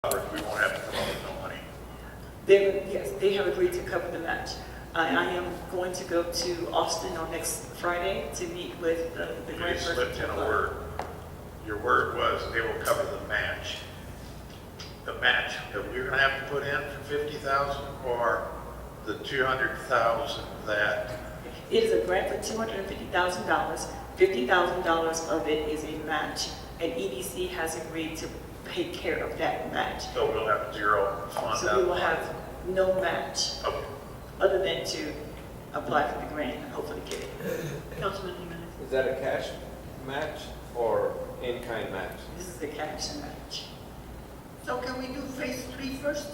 We won't have to come up with no money. Yes, they have agreed to cover the match. I am going to go to Austin on next Friday to meet with the You grant just person. slipped in a word. Your word was they will cover the match. The match that we're gonna have to put in for 50,000 or the 200,000 that, It is a grant for $250,000. $50,000 of it is a match, and EDC has agreed to pay care of that match. so we'll have zero fund. So we will have no match Okay. other than to apply for the grant and hopefully get it. Councilman Jimenez, Is that a cash match or in-kind match? this is the cash match. So can we do phase 3 first?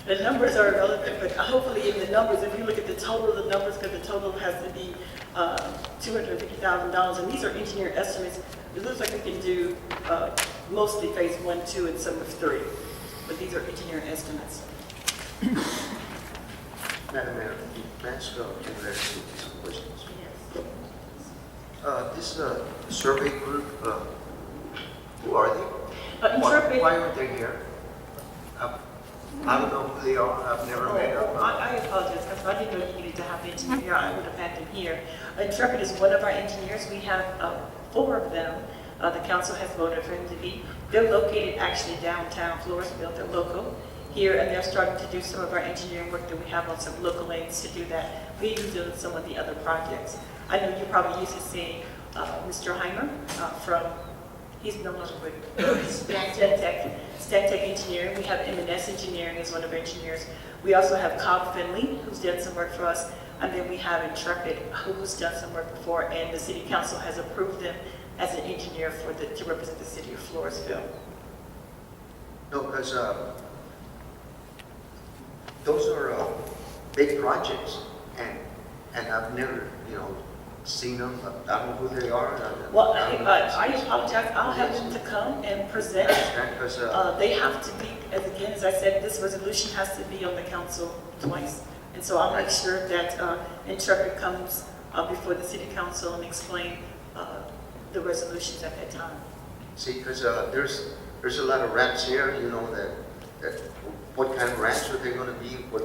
The numbers are relative, but hopefully in the numbers, if you look at the total of the numbers, because the total has to be $250,000, and these are engineer estimates, it looks like we can do mostly phase 1, 2, and some of 3, but these are engineer estimates. Madam Mayor, may I ask some questions? This survey group, who are they? Intrepid. Why aren't they here? I don't know who they are, I've never met them. I apologize, because I didn't know you needed to have the engineer here, I would have had them here. Intrepid is one of our engineers, we have 4 of them. The council has voted for him to be. They're located actually downtown Floresville, they're local here, and they're starting to do some of our engineering work that we have on some local lanes to do that. We use them in some of the other projects. I know you're probably used to seeing Mr. Heimer from, he's no longer with Stantec Engineering. We have M&S Engineering as one of our engineers. We also have Cobb Finley, who's done some work for us. And then we have Intrepid, who's done some work before, and the city council has approved them as an engineer for to represent the city of Floresville. No, because those are big projects, and I've never, seen them. I don't know who they are. Well, I apologize. I'll have them to come and present. Because They have to be, as I said, this resolution has to be on the council twice. And so I'll make sure that Intrepid comes before the city council and explain the resolutions at that time. see, because there's a lot of ramps here, that what kind of ramps are they going to be? What.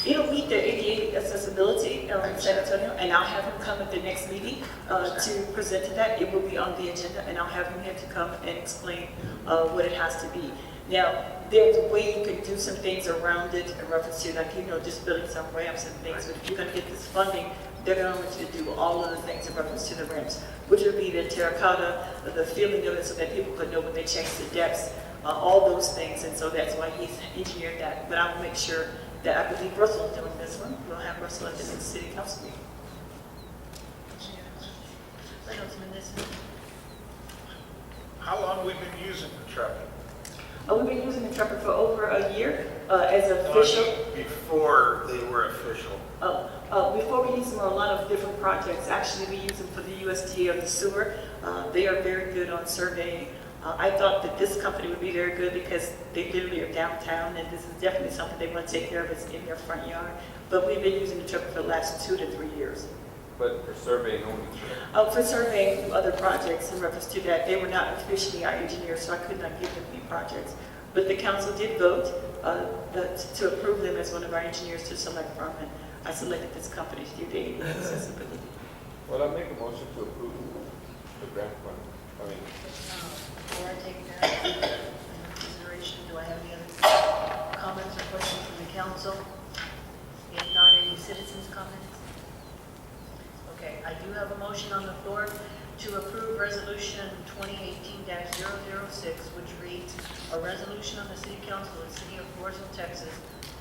It'll meet the ADA accessibility in San Antonio, and I'll have him come at the next meeting to present to that. It will be on the agenda, and I'll have him here to come and explain what it has to be. Now, there's a way you can do some things around it in reference to, like, just building some ramps and things. But if you're going to get this funding, they're going to want you to do all of the things in reference to the ramps, which would be the terracotta, the feeling of it so that people could know when they change the depths, all those things. And so that's why he's engineered that. But I will make sure that I believe Russell is doing this one. We'll have Russell at the next city council meeting. How long have we been using the truck? We've been using Intrepid for over a year as official. Before they were official. Before we use them on a lot of different projects. Actually, we use them for the USDA of the sewer. They are very good on surveying. I thought that this company would be very good because they literally are downtown, and this is definitely something they want to take care of is in their front yard. But we've been using Intrepid for the last 2 to 3 years. But for surveying only? For surveying other projects in reference to that, they were not officially our engineers, so I could not give them any projects. But the council did vote to approve them as one of our engineers to select from, and I selected this company to do the ADA accessibility. Well, I'll make a motion to approve the grant fund. Before I take that into consideration, do I have any other comments or questions from the council? If not, any citizens' comments? Okay, I do have a motion on the floor to approve Resolution 2018-006, which reads, a resolution of the City Council of the City of Floresville, Texas,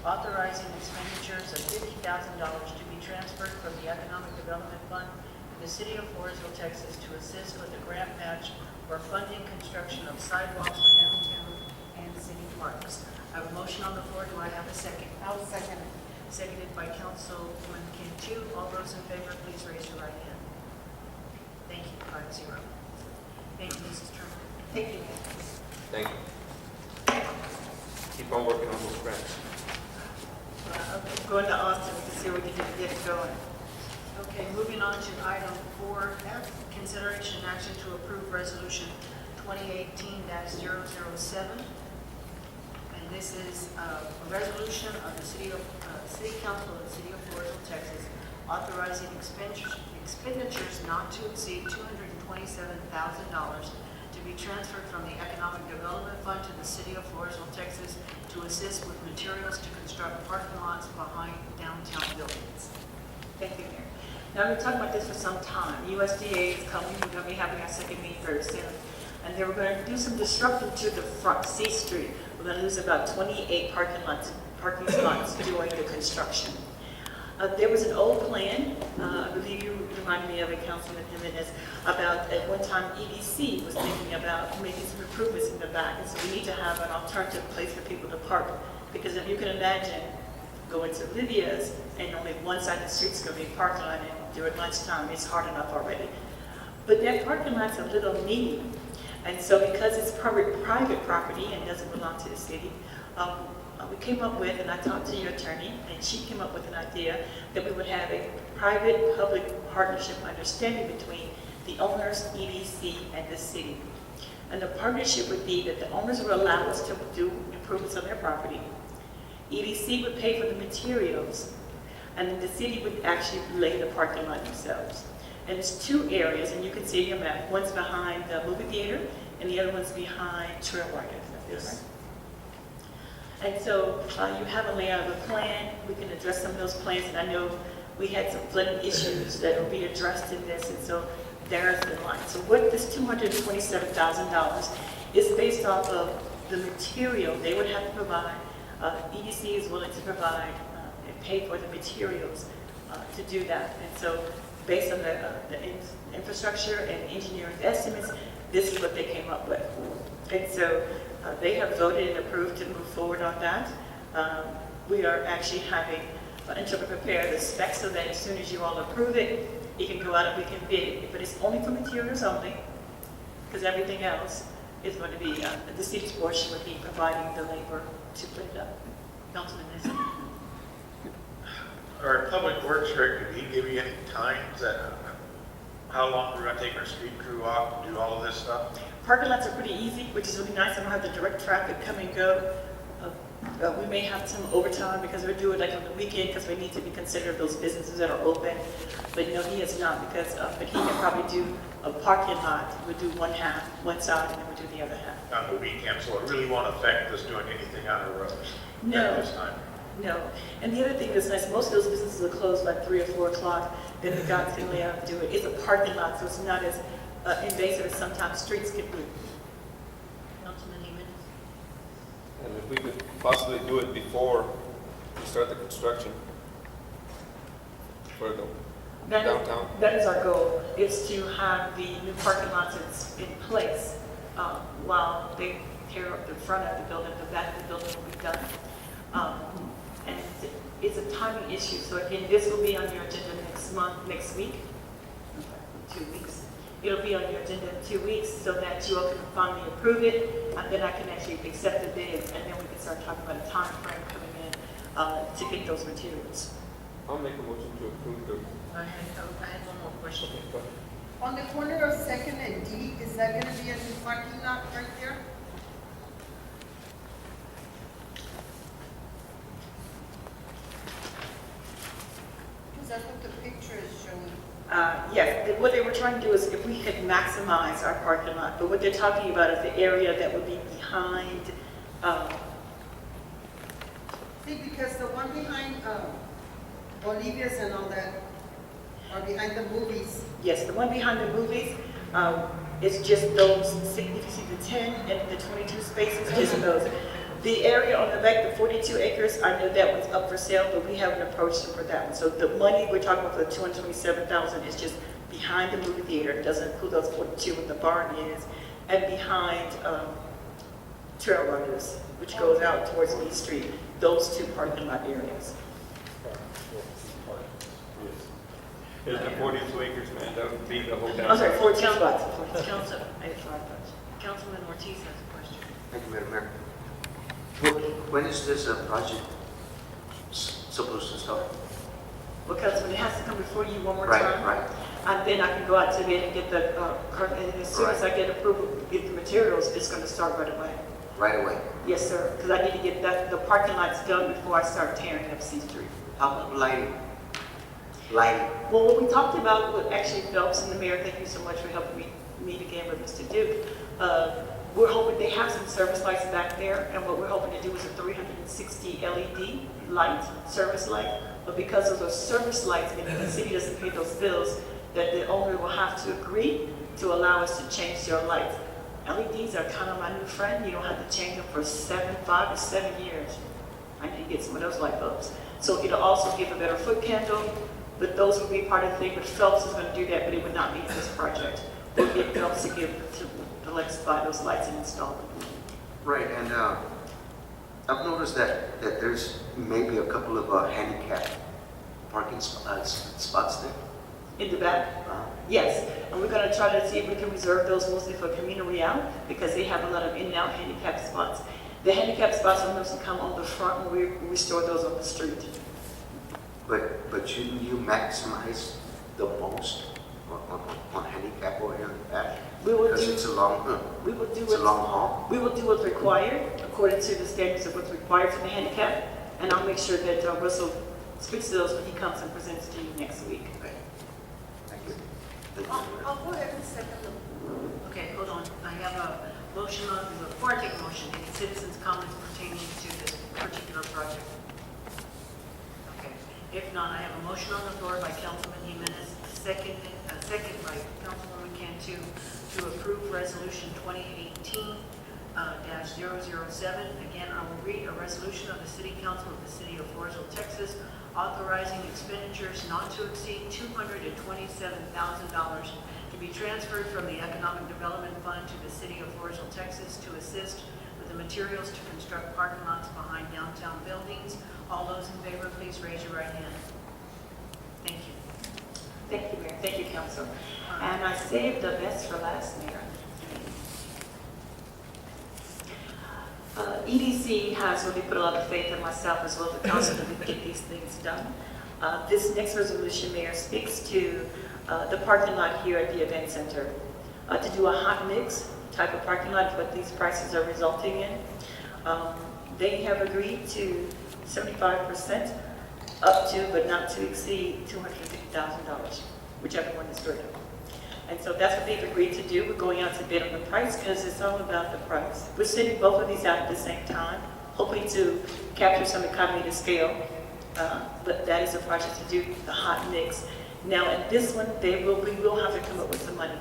authorizing expenditures of $50,000 to be transferred from the Economic Development Fund to the City of Floresville, Texas, to assist with the grant match for funding construction of sidewalks for downtown and city parks. I have a motion on the floor. Do I have a second? I'll second it. Seconded by Councilwoman Cantu. All those in favor, please raise your right hand. Thank you. 5-0. Thank you, Mrs. Turner. Thank you. Thank you. Keep on working on those grants. I'm going to Austin to see what we can get it going. Okay, moving on to item 4F, consideration and action to approve resolution 2018-007. And this is a resolution of the City Council of the City of Floresville, Texas, authorizing expenditures not to exceed $227,000 to be transferred from the Economic Development Fund to the City of Floresville, Texas, to assist with materials to construct parking lots behind downtown buildings. Thank you, Mayor. Now, we've been talking about this for some time. USDA is coming, we're going to be having our second meeting very soon. And they were going to do some disruption to the front C Street. We're going to lose about 28 parking spots during the construction. There was an old plan, I believe you reminded me of it, Councilman Jimenez, about at one time EDC was thinking about making some improvements in the back. And so we need to have an alternative place for people to park. Because if you can imagine going to Lydia's and only one side of the street's going to be parking lot, and during lunchtime, it's hard enough already. But that parking lot's a little needy. And so because it's private property and doesn't belong to the city, we came up with, and I talked to your attorney, and she came up with an idea that we would have a private-public partnership understanding between the owners, EDC, and the city. And the partnership would be that the owners would allow us to do improvements on their property. EDC would pay for the materials, and then the city would actually lay the parking lot themselves. And it's two areas, and you can see your map. One's behind the movie theater, and the other one's behind Trail Riders. Yes. And so you have a layout of a plan. We can address some of those plans, and I know we had some flooding issues that will be addressed in this, and so there's the line. So what this $227,000 is based off of the material they would have to provide. EDC is willing to provide and pay for the materials to do that. And so based on the infrastructure and engineering estimates, this is what they came up with. And so they have voted and approved to move forward on that. We are actually having until we prepare the specs so that as soon as you all approve it, it can go out and we can bid it. But it's only for materials only, because everything else is going to be, the city's portion would be providing the labor to put it up. Councilman Nissen. Our public works director, did he give you any times that, how long we're going to take our street crew off to do all of this stuff? Parking lots are pretty easy, which is really nice. I don't have the direct traffic come and go. We may have some overtime because we do it like on the weekend because we need to be considerate of those businesses that are open. But no, he is not because, but he can probably do a parking lot. We'll do one side, and then we'll do the other half. On the weekend, so it really won't affect us doing anything on our roads at this time. No. And the other thing that's nice, most of those businesses are closed by 3 or 4 o'clock. Then the guys can lay out and do it. It's a parking lot, so it's not as invasive as sometimes streets can be. Councilman Jimenez. And if we could possibly do it before we start the construction for the downtown. That is our goal, is to have the new parking lots in place while they tear up the front of the building, the back of the building will be done. And it's a timing issue. So again, this will be on your agenda next week, 2 weeks. It'll be on your agenda in 2 weeks so that you all can finally approve it, and then I can actually accept the bid, and then we can start talking about a time frame coming in to get those materials. I'll make a motion to approve the. I had one more question. On the corner of Second and D, is that going to be a new parking lot right there? Because that's what the picture is showing. Yes, what they were trying to do is if we could maximize our parking lot, but what they're talking about is the area that would be behind. See, because the one behind Bolivia's and all that are behind the movies. Yes, the one behind the movies is just those, if you see the 10 and the 22 spaces, just those. The area on the back, the 42 acres, I know that one's up for sale, but we haven't approached them for that one. So the money we're talking about for the $227,000 is just behind the movie theater. It doesn't include those 42 where the barn is, and behind Trail Runners, which goes out towards Lee Street. Those two parking lot areas. There's the 42 acres, man, that would be the whole downtown. I'm sorry, 14 spots. Councilman Ortiz has a question. Thank you, Madam Mayor. When is this project supposed to start? because when it has to come before you one more Right, time. right. And then I can go out to bid and get the, and as soon as I get approval, get the materials, it's gonna start right away. Right away. Yes, sir, because I need to get that, the parking lots done before I start tearing up C Street. How about lighting? Lighting. Well, what we talked about with actually Phelps and the mayor, thank you so much for helping me meet again with Mr. Duke. We're hoping they have some service lights back there, and what we're hoping to do is a 360 LED light, service light. But because of those service lights, and the city doesn't pay those bills, that the owner will have to agree to allow us to change their lights. LEDs are kind of my new friend. You don't have to change them for 5 to 7 years. I need to get some of those light bulbs. So it'll also give a better foot candle, but those will be part of the thing. But Phelps is going to do that, but it would not be in this project. We'll get Phelps to let us buy those lights and install them. Right, and I've noticed that there's maybe a couple of handicap parking spots there. In the back? Yes, and we're going to try to see if we can reserve those mostly for Camino Real, because they have a lot of in and out handicap spots. The handicap spots are mostly come on the front, and we restore those on the street. But shouldn't you maximize the most on handicap over here in the back? We will Because do- it's a long, We will do it's a long haul. We will do what's required according to the standards of what's required for the handicap, and I'll make sure that Russell speaks to those when he comes and presents to you next week. Right. Thank you. Thank you. I'll go ahead and second them. Okay, hold on. I have a motion on, before I take a motion, any citizens' comments pertaining to this particular project? Okay, if not, I have a motion on the floor by Councilman Jimenez, second by Councilwoman Cantu, to approve Resolution 2018-007. Again, I will read a resolution of the City Council of the City of Floresville, Texas, authorizing expenditures not to exceed $227,000 to be transferred from the Economic Development Fund to the City of Floresville, Texas, to assist with the materials to construct parking lots behind downtown buildings. All those in favor, please raise your right hand. Thank you. Thank you, Mayor. Thank you, Council. And I saved the best for last, Mayor. EDC has really put a lot of faith in myself as well as the council that we can get these things done. This next resolution, Mayor, speaks to the parking lot here at the event center. To do a hot mix type of parking lot, what these prices are resulting in. They have agreed to 75% up to, but not to exceed $250,000, whichever one is greater. And so that's what they've agreed to do. We're going out to bid on the price because it's all about the price. We're sending both of these out at the same time, hoping to capture some economy to scale. But that is a project to do the hot mix. Now, in this one, we will have to come up with some money.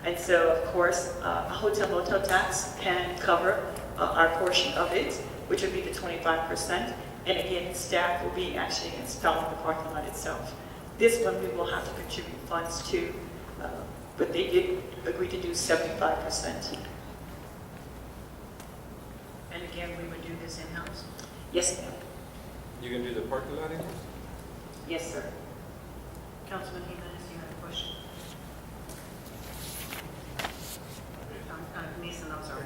And so, of course, a hotel motel tax can cover our portion of it, which would be the 25%. And again, staff will be actually installing the parking lot itself. This one, we will have to contribute funds to, but they did agree to do 75%. And again, we would do this in-house? Yes, ma'am. You can do the parking lot in here? Yes, sir. Councilman Jimenez, you have a question? Mason, I'm sorry.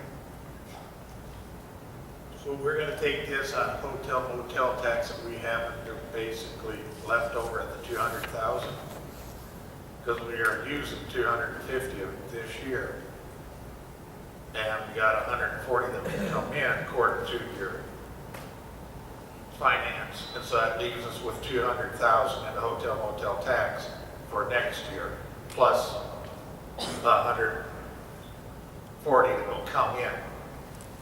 So we're gonna take this on hotel motel tax that we have, they're basically left over at the 200,000. Because we are using 250 of it this year. And we got 140 that will come in according to your finance. And so that leaves us with 200,000 in the hotel motel tax for next year, plus 140 that will come in.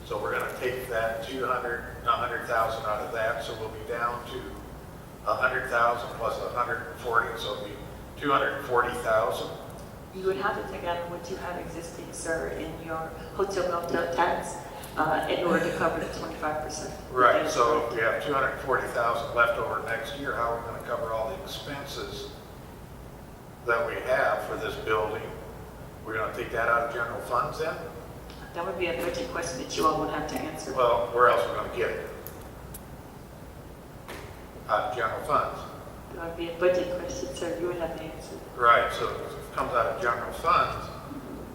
So we're gonna take that 100,000 out of that, so we'll be down to 100,000 plus 140, so it'll be 240,000. You would have to take out what you have existing, sir, in your hotel motel tax in order to cover the 25%. Right, so if we have 240,000 left over next year, how are we going to cover all the expenses that we have for this building? We're going to take that out of general funds then? That would be a budget question that you all would have to answer. Well, where else are we going to get it? Out of general funds. That would be a budget question, sir. You would have to answer. Right, so if it comes out of general funds,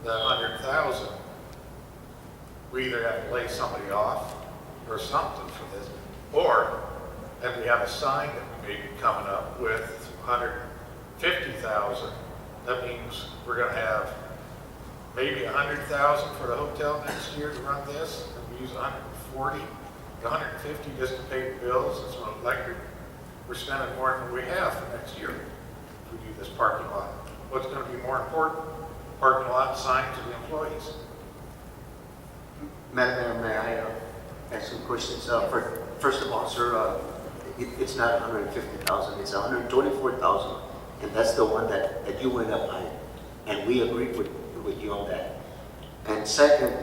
the 100,000, we either have to lay somebody off or something for this, or, and we have a sign that we may be coming up with 150,000, that means we're gonna have maybe 100,000 for the hotel next year to run this, and we use 140, 150 just to pay the bills and some electric. We're spending more than we have for next year if we do this parking lot. What's gonna be more important? Parking lot sign to the employees. Madam Mayor, may I ask some questions? First of all, sir, it's not 150,000, it's 124,000, and that's the one that you went up high, and we agreed with you on that. And second,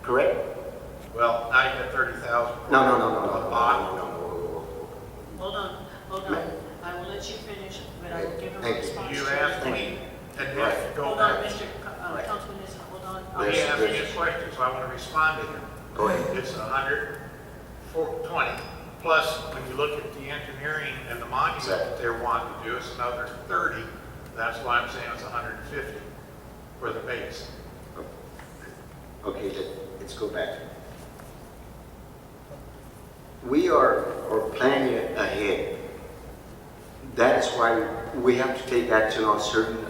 correct? Well, now you got 30,000. No. Hold on. I will let you finish, but I will give him a Thank you. response. You to asked everything. me, and Right. if you go Hold on, back, Mr. Right. Councilman Nissa, hold on. he Yes, asked me yes. a question, so I want to respond to him. Go ahead. It's 120, plus when you look at the engineering and the monument that they're wanting to do, it's another 30. That's why I'm saying it's 150 for the base. Okay, let's go back. We are planning ahead. That is why we have to take action on certain,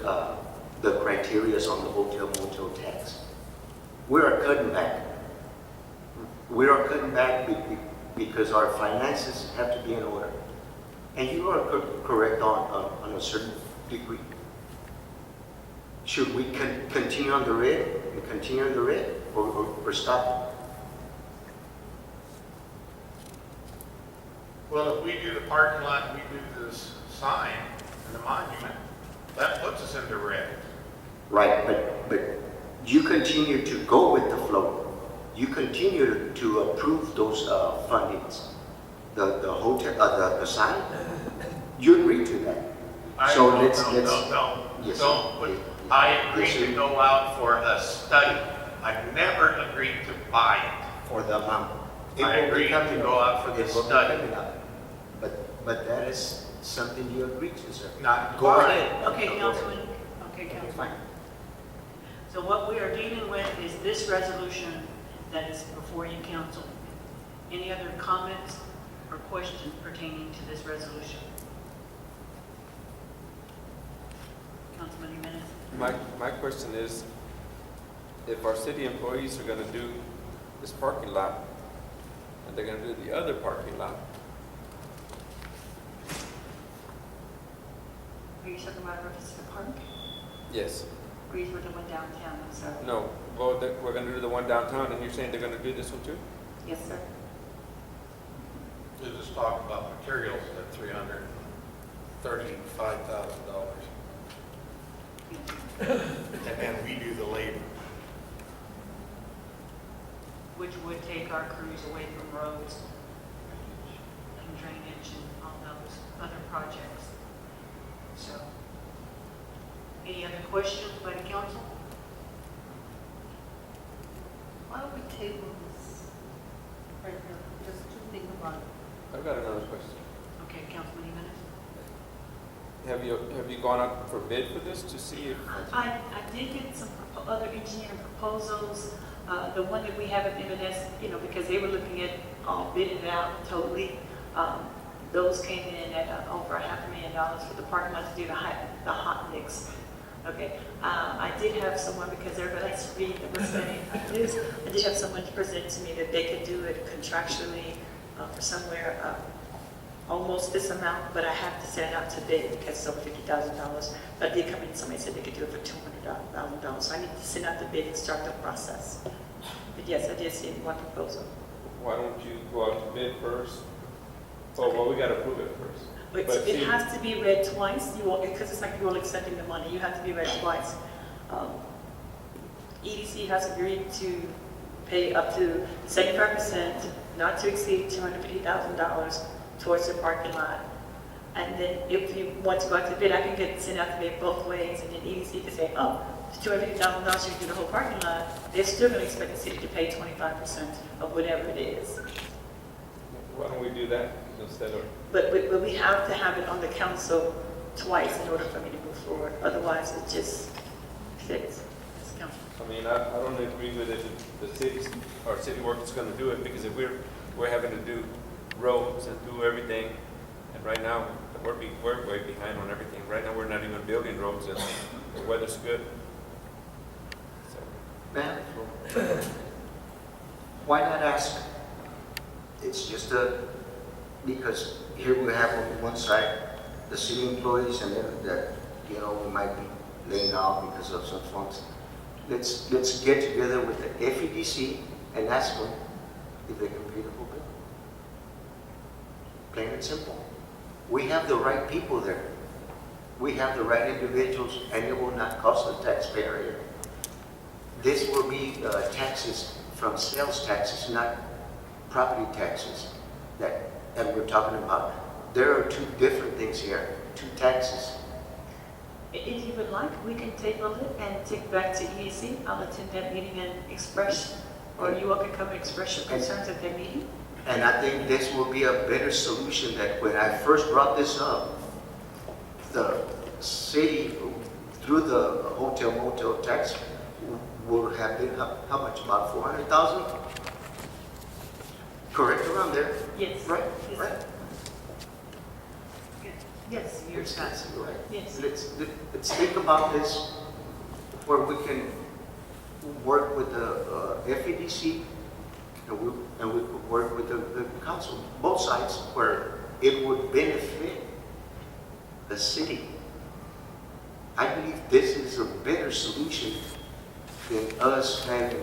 the criterias on the hotel motel tax. We are cutting back. We are cutting back because our finances have to be in order. And you are correct on a certain degree. Should we continue on the red and continue on the red or stop? Well, if we do the parking lot, and we do this sign and the monument, that puts us into red. Right, but you continue to go with the flow. You continue to approve those fundings. The hotel, the sign, you agree to that. So No. Yes, Don't sir. put, I agreed Yes, to sir. go out for a study. I never agreed to buy it. For the amount. It I will be agreed to coming go up. out for the It will be study. coming up. But that is something you agreed to, sir. Not Go buying. ahead. Okay, Go Councilman, ahead. okay, Councilman. Fine. So what we are dealing with is this resolution that is before you, council. Any other comments or questions pertaining to this resolution? Councilman Jimenez? My question is, if our city employees are gonna do this parking lot, and they're gonna do the other parking lot, Are you talking about reference to the park? yes, Agrees with the one downtown, I'm sorry. no, well, we're gonna do the one downtown, and you're saying they're gonna do this one too? Yes, sir. They're just talking about materials at $335,000. And then we do the labor. Which would take our crews away from roads and drainage and all those other projects. So, any other questions by the council? Why don't we table this right now, just to think about it? I've got another question. Okay, Councilman Jimenez? Have you gone out for bid for this to see if, I did get some other engineering proposals. The one that we have at M&S, because they were looking at bidding it out totally. Those came in at over $500,000 for the parking lot to do the hot mix. Okay, I did have someone, because everybody likes to read that we're spending like this, I did have someone to present to me that they could do it contractually for somewhere almost this amount, but I have to send it out to bid because it's over $50,000. But I did come in, somebody said they could do it for $200,000, so I need to send out the bid and start the process. But yes, I did see one proposal. why don't you go out to bid first? Oh, well, we gotta prove it first. But But it see- has to be read twice, because it's like you're all accepting the money, you have to be read twice. EDC has agreed to pay up to 75%, not to exceed $250,000 towards the parking lot. And then if you want to go out to bid, I can send out to bid both ways, and then EDC can say, oh, it's $250,000, you can do the whole parking lot. They're still going to expect the city to pay 25% of whatever it is. Why don't we do that instead of, But we have to have it on the council twice in order for me to move forward. Otherwise, it just sits. I mean, I don't agree with it, the cities, our city work is gonna do it, because if we're having to do roads and do everything, and right now, the we're way behind on everything. Right now, we're not even building roads and the weather's good. So, Man, why not ask? It's just because here we have on one side, the city employees and then that, you know, we might be laying off because of some funds. Let's get together with the FEDC and ask them if they can pay the whole bill. Plain and simple. We have the right people there. We have the right individuals, and it will not cost the taxpayer. This will be taxes from sales taxes, not property taxes that we're talking about. There are two different things here, two taxes. If you would like, we can table it and take it back to EAC. I'll attend that meeting and express, or you all can come and express your concerns at that meeting. And I think this will be a better solution that when I first brought this up, the city, through the hotel motel tax, will have been, how much, about 400,000? Correct, around there? Yes. Right, Yes. right. Yes, years past. Right. Yes. Let's think about this where we can work with the FEDC and we could work with the council, both sides, where it would benefit the city. I believe this is a better solution than us having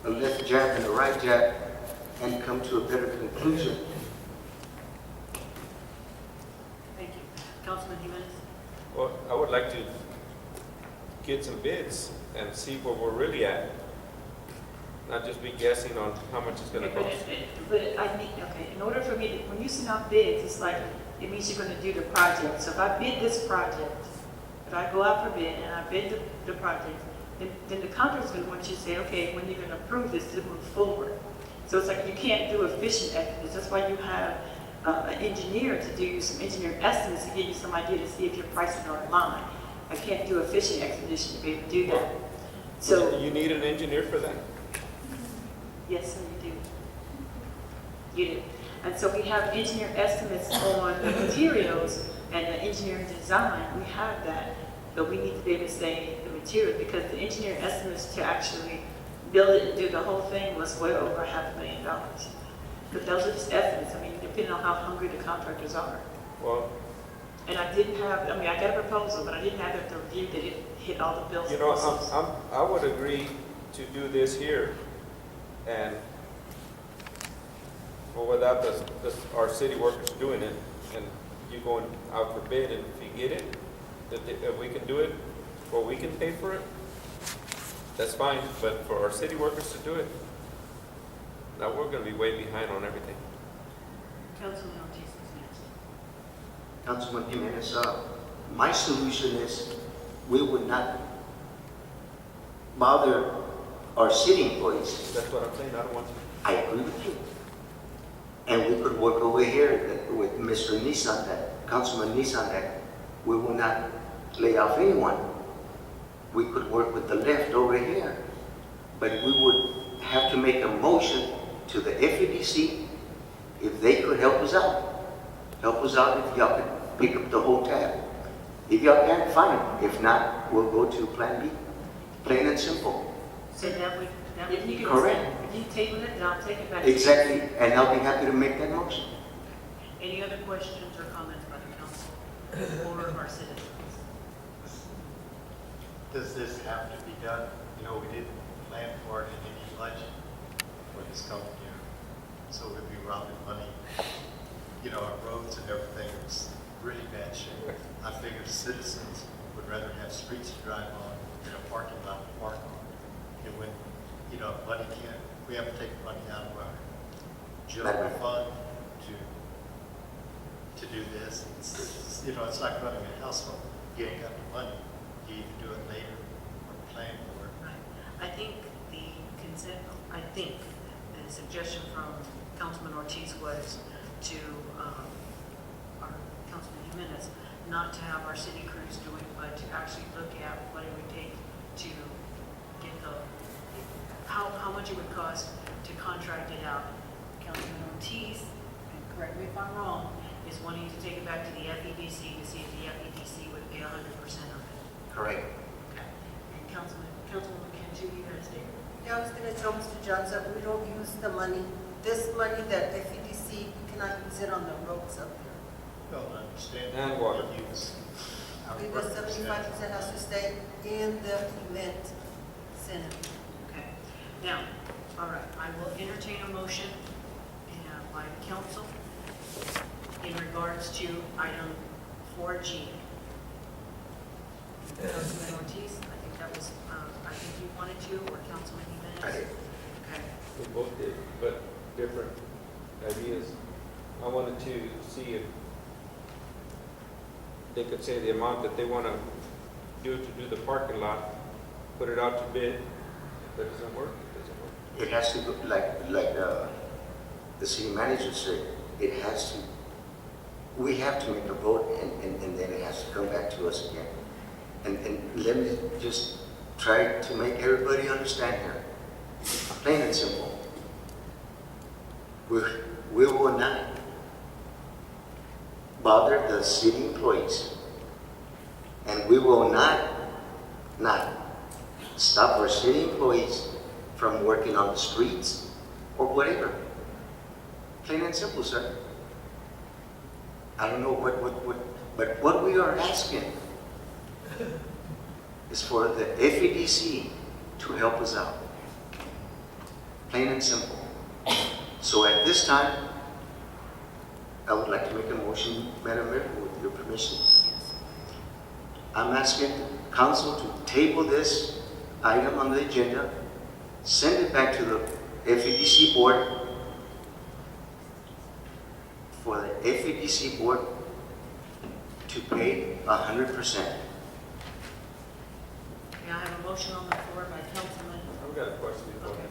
a left jab and a right jab and come to a better conclusion. Thank you. Councilman Jimenez? well, I would like to get some bids and see where we're really at. Not just be guessing on how much it's gonna cost. But I need, okay, in order for me to, when you send out bids, it's like, it means you're gonna do the project. So if I bid this project, if I go out for bid and I bid the project, then the contractor's gonna want you to say, okay, when you're gonna approve this to move forward. So it's like you can't do efficient estimates. That's why you have an engineer to do you some engineer estimates to give you some idea to see if your prices are in line. I can't do efficient expedition to be able to do that. So, You need an engineer for that? yes, sir, you do. You do. And so we have engineer estimates on the materials and the engineering design. We have that, but we need to be able to say the material because the engineer estimates to actually build it and do the whole thing was well over $500,000. But those are just estimates. I mean, depending on how hungry the contractors are. Well, And I didn't have, I mean, I got a proposal, but I didn't have it to review that it hit all the bills. you and know, whistles. I would agree to do this here and, well, without our city workers doing it and you going out for bid and if you get it, if we can do it, or we can pay for it, that's fine, but for our city workers to do it, now we're gonna be way behind on everything. Councilman Ortiz is next. Councilman Jimenez, my solution is we would not bother our city employees. That's what I'm saying, I don't want to. I agree with you. And we could work over here with Mr. Nissan, that Councilman Nissan, that we will not lay off anyone. We could work with the left over here, but we would have to make a motion to the FEDC if they could help us out. Help us out if y'all could pick up the whole tab. If y'all can't, fine. If not, we'll go to Plan B. Plain and simple. So that would If you be can, Correct. if you table it, then I'll take it back. to Exactly, and I'll be happy to make that motion. Any other questions or comments by the council or our citizens? Does this have to be done? You know, we didn't plan for it in any budget for this coming year. So we'd be rounding money. You know, our roads and everything was really bad shape. I figure citizens would rather have streets to drive on than a parking lot to park on. And when, you know, money can't, we have to take money out of our general fund to do this. It's, you know, it's like running a household. You ain't got the money. You either do it later or plan for it. Right. I think the suggestion from Councilman Ortiz was to, our Councilman Jimenez, not to have our city crews do it, but to actually look at what it would take to get how much it would cost to contract it out. Councilman Ortiz, and correct me if I'm wrong, is wanting to take it back to the FEDC to see if the FEDC would pay 100% of it. Correct. Okay. And Councilwoman Cantu, you had a statement? Yeah, I was gonna tell Mr. Johns that we don't use the money, this money that FEDC, we cannot use it on the roads up there. No, I understand. And water. Use our The workers. 75% has to stay in the event center. Okay. Now, all right, I will entertain a motion by the council in regards to item 4G. Councilman Ortiz, I think that was, I think you wanted to, or Councilman Jimenez? I did. Okay. We both did, but different ideas. I wanted to see if they could say the amount that they want to do the parking lot, put it out to bid. If that doesn't work, it doesn't work. It has to go, like the city manager said, it has to, we have to make a vote and then it has to come back to us again. And let me just try to make everybody understand here, plain and simple. We will not bother the city employees, and we will not stop our city employees from working on the streets or whatever. Plain and simple, sir. I don't know but what we are asking is for the FEDC to help us out. Plain and simple. So at this time, I would like to make a motion, Madam Mayor, with your permission. I'm asking council to table this item on the agenda, send it back to the FEDC board for the FEDC board to pay 100%. May I have a motion on the floor by Councilman? I've got a question. Okay.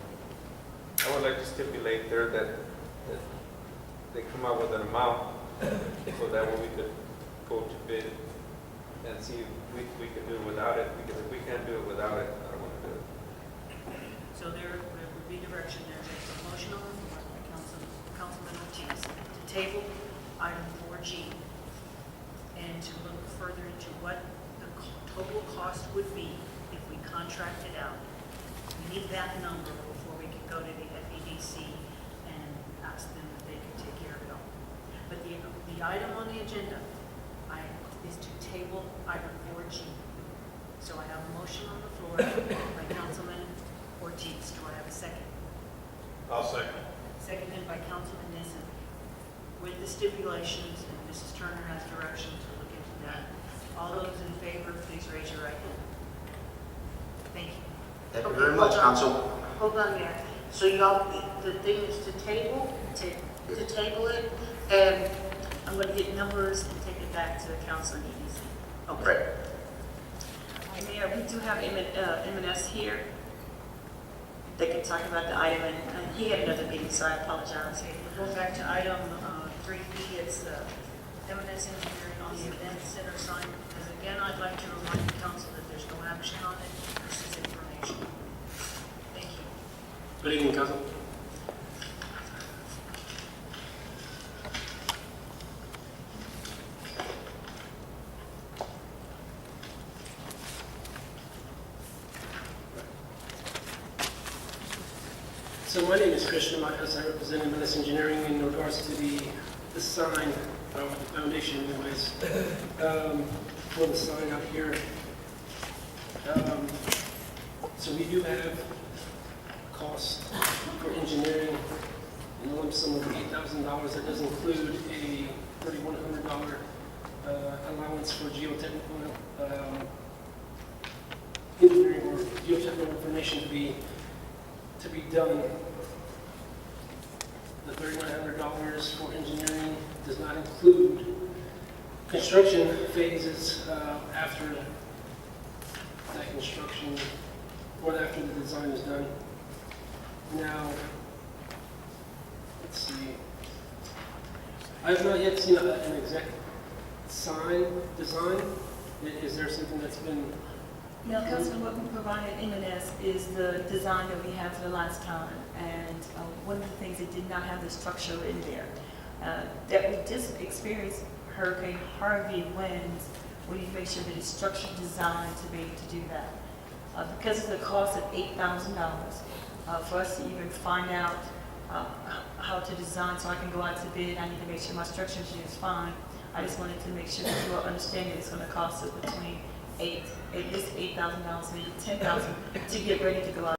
I would like to stipulate there that they come out with an amount so that way we could go to bid and see if we can do it without it, because if we can't do it without it, I don't want to do it. So there would be direction there. There's a motion on the floor by Councilman Ortiz to table item 4G and to look further into what the total cost would be if we contract it out. We need that number before we can go to the FEDC and ask them if they can take care of it all. But the item on the agenda is to table item 4G. So I have a motion on the floor by Councilman Ortiz. Do I have a second? I'll second. Seconded by Councilman Nissen. With the stipulations, and Mrs. Turner has direction to look into that. All those in favor, please raise your right hand. Thank you. Thank you Okay, very much, hold on. council. Hold on there. So y'all, the thing is to table it, and I'm going to get numbers and take it back to the council and EDC. Okay. Right. Mayor, we do have M&S here. They can talk about the item, and he had another meeting, so I apologize. okay, we'll go back to item 3B. It's M&S Engineering on the event center sign. Because again, I'd like to remind the council that there's no action on it. This is information. Thank you. Good evening, Council. So my name is Christian Matas. I represent M&S Engineering in regards to the sign, or the foundation anyways, for the sign out here. So we do have cost for engineering in a lump sum of $8,000. That does include a $3,100 allowance for geotechnical engineering or geotechnical information to be done. The $3,900 for engineering does not include construction phases after that construction, or after the design is done. Now, let's see. I have not yet seen an exact sign design. Is there something that's been? Now, Councilman, what we provided M&S is the design that we had for the last time, and one of the things, it did not have the structure in there. that we just experienced Hurricane Harvey winds, we need to make sure that it's structurally designed to be able to do that. Because of the cost of $8,000, for us to even find out how to design so I can go out to bid, I need to make sure my structure engineer is fine. I just wanted to make sure that you all understand that it's going to cost us between at least $8,000, maybe $10,000 to get ready to go out